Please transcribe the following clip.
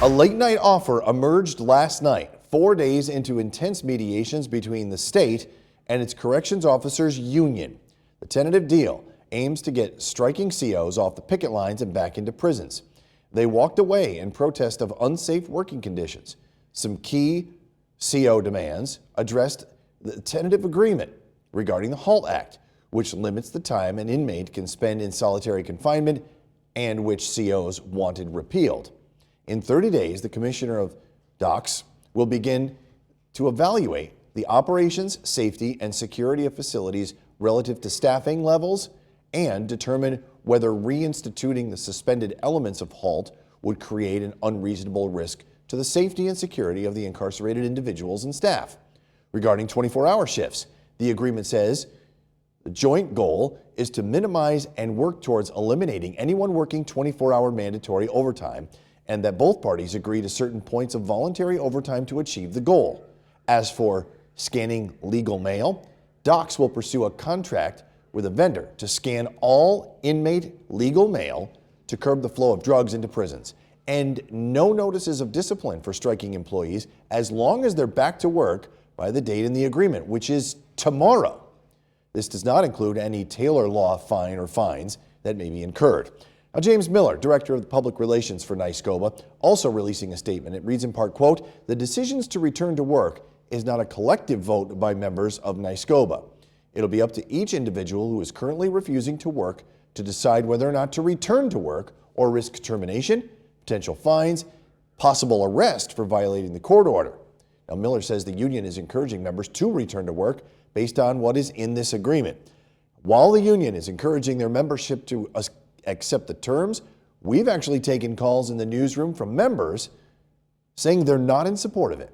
A late-night offer emerged last night, 4 days into intense mediations between the state and its corrections officers' union. The tentative deal aims to get striking COs off the picket lines and back into prisons. They walked away in protest of unsafe working conditions. Some key CO demands addressed the tentative agreement regarding the HALT Act, which limits the time an inmate can spend in solitary confinement and which COs wanted repealed. In 30 days, the Commissioner of Docks will begin to evaluate the operations, safety, and security of facilities relative to staffing levels and determine whether reinstituting the suspended elements of HALT would create an unreasonable risk to the safety and security of the incarcerated individuals and staff. Regarding 24-hour shifts, the agreement says the joint goal is to minimize and work towards eliminating anyone working 24-hour mandatory overtime, and that both parties agree to certain points of voluntary overtime to achieve the goal. As for scanning legal mail, Docks will pursue a contract with a vendor to scan all inmate legal mail to curb the flow of drugs into prisons, and no notices of discipline for striking employees as long as they're back to work by the date in the agreement, which is tomorrow. This does not include any Taylor law fine or fines that may be incurred. Now, James Miller, Director of Public Relations for NYSCOBA, also releasing a statement. It reads in part, quote, "The decisions to return to work is not a collective vote by members of NYSCOBA. It'll be up to each individual who is currently refusing to work to decide whether or not to return to work or risk termination, potential fines, possible arrest for violating the court order." Now, Miller says the union is encouraging members to return to work based on what is in this agreement. While the union is encouraging their membership to accept the terms, we've actually taken calls in the newsroom from members saying they're not in support of it.